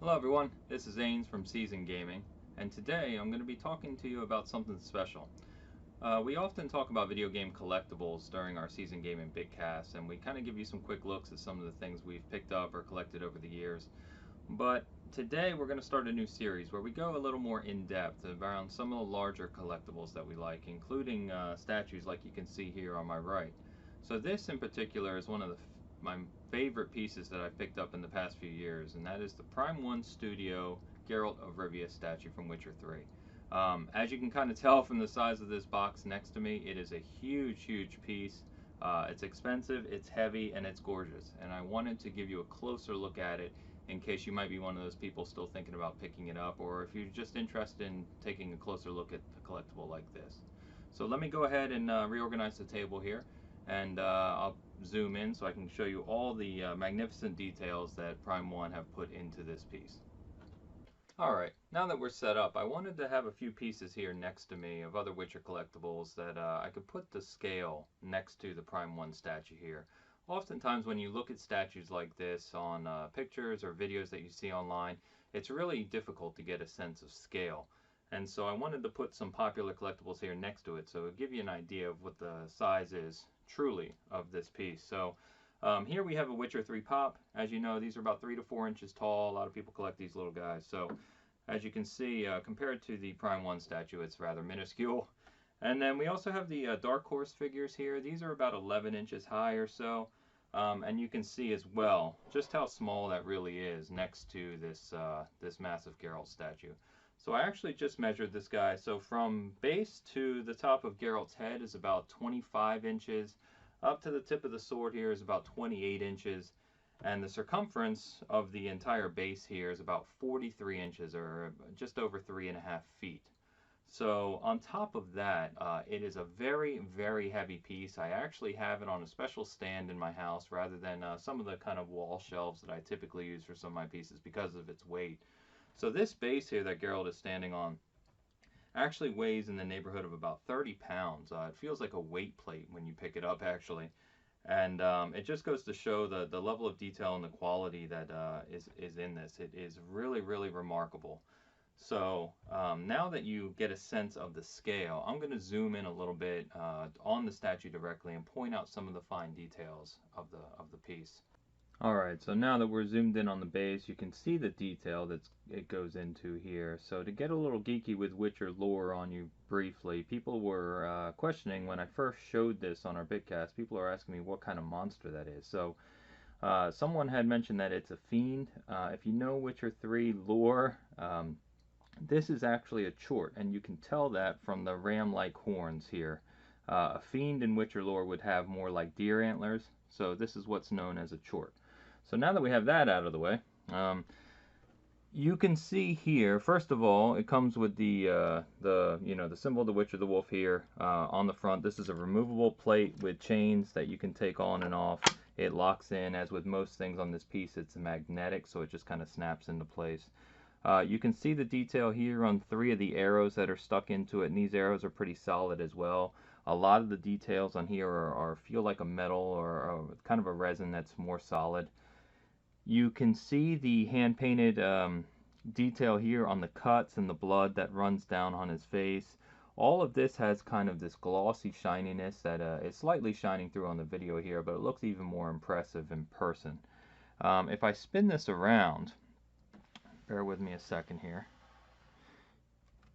Hello everyone, this is Ains from Season Gaming, and today I'm going to be talking to you about something special. We often talk about video game collectibles during our Season Gaming Big Cast, and we kind of give you some quick looks at some of the things we've picked up or collected over the years. But today we're going to start a new series where we go a little more in depth around some of the larger collectibles that we like, including statues like you can see here on my right. So this in particular is one of my favorite pieces that I've picked up in the past few years, and that is the Prime 1 Studio Geralt of Rivia statue from Witcher 3. As you can kind of tell from the size of this box next to me, it is a huge piece. It's expensive, it's heavy, and it's gorgeous, and I wanted to give you a closer look at it in case you might be one of those people still thinking about picking it up, or if you're just interested in taking a closer look at a collectible like this. So let me go ahead and reorganize the table here, and I'll zoom in so I can show you all the magnificent details that Prime 1 have put into this piece. Alright, now that we're set up, I wanted to have a few pieces here next to me of other Witcher collectibles that I could put the scale next to the Prime 1 statue here. Oftentimes when you look at statues like this on pictures or videos that you see online, it's really difficult to get a sense of scale. And so I wanted to put some popular collectibles here next to it so it'll give you an idea of what the size is truly of this piece. So here we have a Witcher 3 pop. As you know, these are about 3 to 4 inches tall. A lot of people collect these little guys. So as you can see, compared to the Prime 1 statue, it's rather minuscule. And then we also have the Dark Horse figures here. These are about 11 inches high or so. And you can see as well just how small that really is next to this massive Geralt statue. So I actually just measured this guy. So from base to the top of Geralt's head is about 25 inches. Up to the tip of the sword here is about 28 inches. And the circumference of the entire base here is about 43 inches, or just over 3.5 feet. So on top of that, it is a very heavy piece. I actually have it on a special stand in my house rather than some of the kind of wall shelves that I typically use for some of my pieces because of its weight. So this base here that Geralt is standing on actually weighs in the neighborhood of about 30 pounds. It feels like a weight plate when you pick it up, actually. And it just goes to show the level of detail and the quality that is in this. It is really remarkable. So now that you get a sense of the scale, I'm going to zoom in a little bit on the statue directly and point out some of the fine details of the piece. Alright, so now that we're zoomed in on the base, you can see the detail that it goes into here. So to get a little geeky with Witcher lore on you briefly, people were questioning when I first showed this on our Bitcast, people are asking me what kind of monster that is. So someone had mentioned that it's a fiend. If you know Witcher 3 lore, this is actually a chort, and you can tell that from the ram-like horns here. A fiend in Witcher lore would have more like deer antlers, so this is what's known as a chort. So now that we have that out of the way, you can see here, first of all, it comes with the symbol of the Witcher, the wolf here on the front. This is a removable plate with chains that you can take on and off. It locks in. As with most things on this piece, it's magnetic, so it just kind of snaps into place. You can see the detail here on 3 of the arrows that are stuck into it, and these arrows are pretty solid as well. A lot of the details on here feel like a metal or kind of a resin that's more solid. You can see the hand-painted detail here on the cuts and the blood that runs down on his face. All of this has kind of this glossy shininess that is slightly shining through on the video here, but it looks even more impressive in person. If I spin this around, bear with me a second here,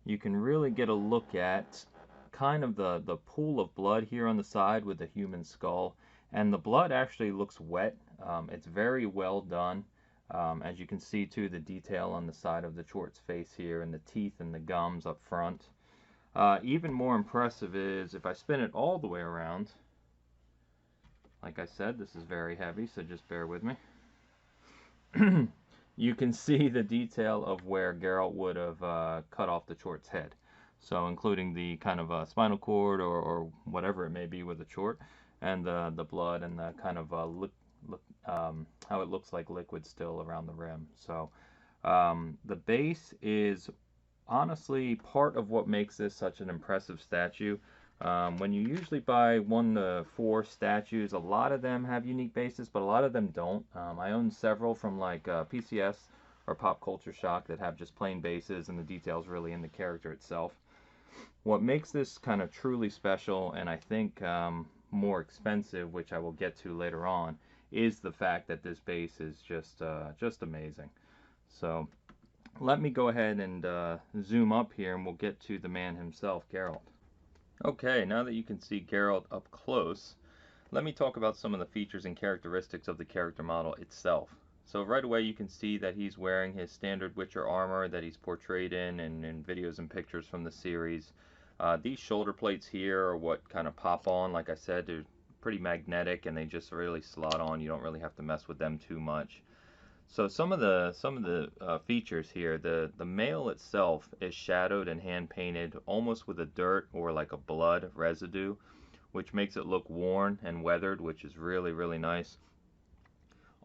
you can really get a look at kind of the pool of blood here on the side with the human skull, and the blood actually looks wet. It's very well done. As you can see too, the detail on the side of the chort's face here, and the teeth and the gums up front. Even more impressive is if I spin it all the way around. Like I said, this is very heavy, so just bear with me. You can see the detail of where Geralt would have cut off the chort's head. So including the kind of spinal cord or whatever it may be with the chort, and the blood and the kind of how it looks like liquid still around the rim. So the base is honestly part of what makes this such an impressive statue. When you usually buy 1 to 4 statues, a lot of them have unique bases, but a lot of them don't. I own several from like PCS or pop culture shock that have just plain bases and the details really in the character itself. What makes this kind of truly special, and I think more expensive, which I will get to later on, is the fact that this base is just amazing. So let me go ahead and zoom up here, and we'll get to the man himself, Geralt. Okay, now that you can see Geralt up close, let me talk about some of the features and characteristics of the character model itself. So right away you can see that he's wearing his standard Witcher armor that he's portrayed in videos and pictures from the series. These shoulder plates here are what kind of pop on. Like I said, they're pretty magnetic and they just really slot on. You don't really have to mess with them too much. So some of the features here, the mail itself is shadowed and hand painted almost with a dirt or like a blood residue, which makes it look worn and weathered, which is really nice.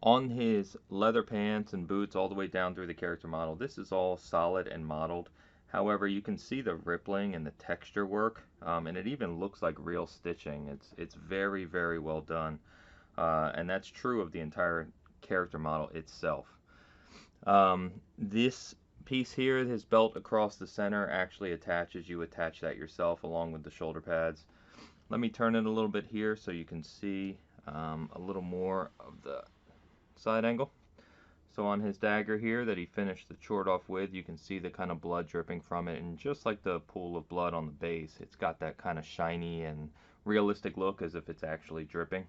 On his leather pants and boots all the way down through the character model, this is all solid and modeled. However, you can see the rippling and the texture work, and it even looks like real stitching. It's very well done, and that's true of the entire character model itself. This piece here, his belt across the center, actually attaches. You attach that yourself along with the shoulder pads. Let me turn it a little bit here so you can see a little more of the side angle. So on his dagger here that he finished the chord off with, you can see the kind of blood dripping from it, and just like the pool of blood on the base, it's got that kind of shiny and realistic look as if it's actually dripping.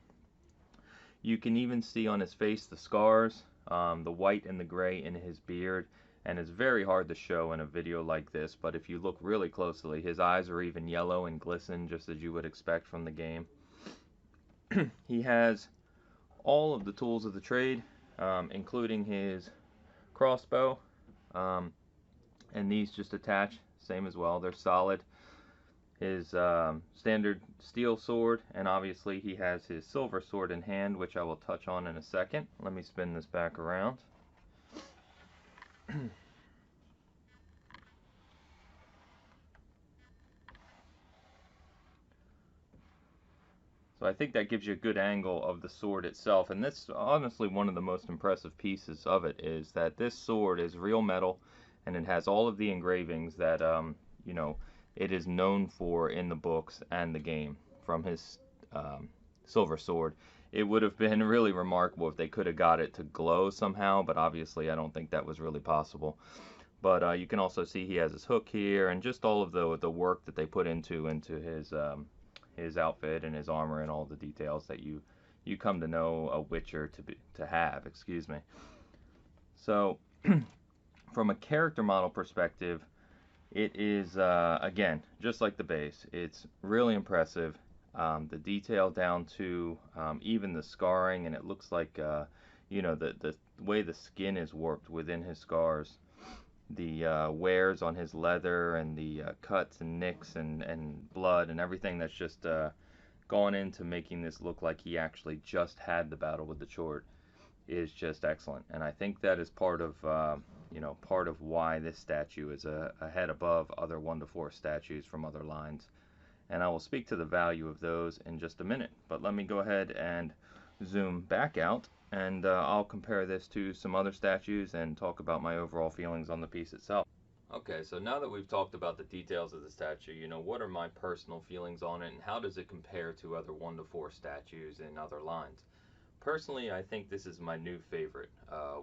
You can even see on his face the scars, the white and the gray in his beard, and it's very hard to show in a video like this, but if you look really closely, his eyes are even yellow and glisten just as you would expect from the game. He has all of the tools of the trade, including his crossbow, and these just attach, same as well, they're solid. His standard steel sword, and obviously he has his silver sword in hand, which I will touch on in a second. Let me spin this back around. So I think that gives you a good angle of the sword itself, and this honestly one of the most impressive pieces of it is that this sword is real metal, and it has all of the engravings that you know, it is known for in the books and the game from his silver sword. It would have been really remarkable if they could have got it to glow somehow, but obviously I don't think that was really possible. But you can also see he has his hook here, and just all of the work that they put into his outfit and his armor and all the details that you come to know a Witcher to have. Excuse me. So from a character model perspective, it is again just like the base. It's really impressive. The detail down to even the scarring, and it looks like you know, the way the skin is warped within his scars, the wears on his leather, and the cuts and nicks and blood and everything that's just gone into making this look like he actually just had the battle with the Chord is just excellent. And I think that is part of you know, part of why this statue is a head above other 1 to 4 statues from other lines. And I will speak to the value of those in just a minute. But let me go ahead and zoom back out, and I'll compare this to some other statues and talk about my overall feelings on the piece itself. Okay, so now that we've talked about the details of the statue, you know, what are my personal feelings on it, and how does it compare to other 1 to 4 statues in other lines? Personally, I think this is my new favorite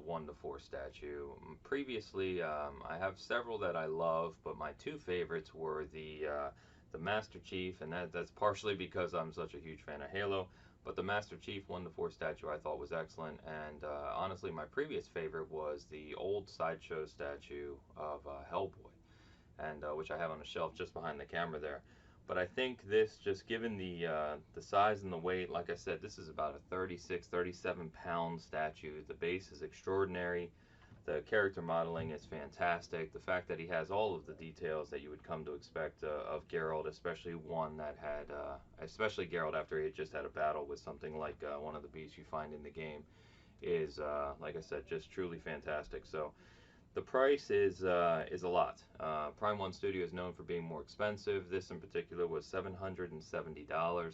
1 to 4 statue. Previously, I have several that I love, but my 2 favorites were the Master Chief, and that's partially because I'm such a huge fan of Halo. But the Master Chief 1 to 4 statue I thought was excellent, and honestly my previous favorite was the old sideshow statue of Hellboy, and which I have on a shelf just behind the camera there. But I think this, just given the size and the weight, like I said, this is about a 37 pound statue. The base is extraordinary. The character modeling is fantastic. The fact that he has all of the details that you would come to expect of Geralt, especially one that had, especially Geralt after he had just had a battle with something like one of the beasts you find in the game, is, like I said, just truly fantastic. So the price is a lot. Prime 1 Studio is known for being more expensive. This in particular was $770.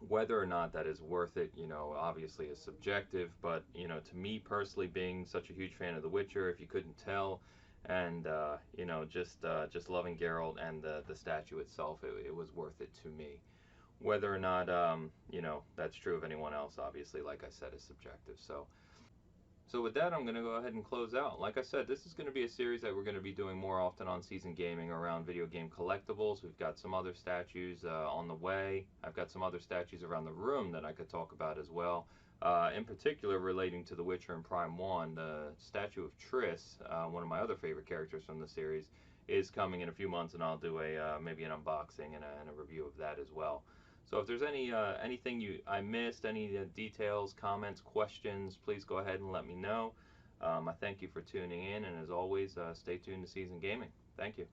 Whether or not that is worth it, obviously is subjective, but, to me personally, being such a huge fan of The Witcher, if you couldn't tell, and, just loving Geralt and the statue itself, it was worth it to me. Whether or not, that's true of anyone else, obviously, like I said, is subjective. So with that, I'm going to go ahead and close out. Like I said, this is going to be a series that we're going to be doing more often on Season Gaming around video game collectibles. We've got some other statues on the way. I've got some other statues around the room that I could talk about as well. In particular, relating to The Witcher and Prime 1, the statue of Triss, one of my other favorite characters from the series, is coming in a few months, and I'll do maybe an unboxing and a review of that as well. So if there's anything I missed, any details, comments, questions, please go ahead and let me know. I thank you for tuning in, and as always, stay tuned to Season Gaming. Thank you.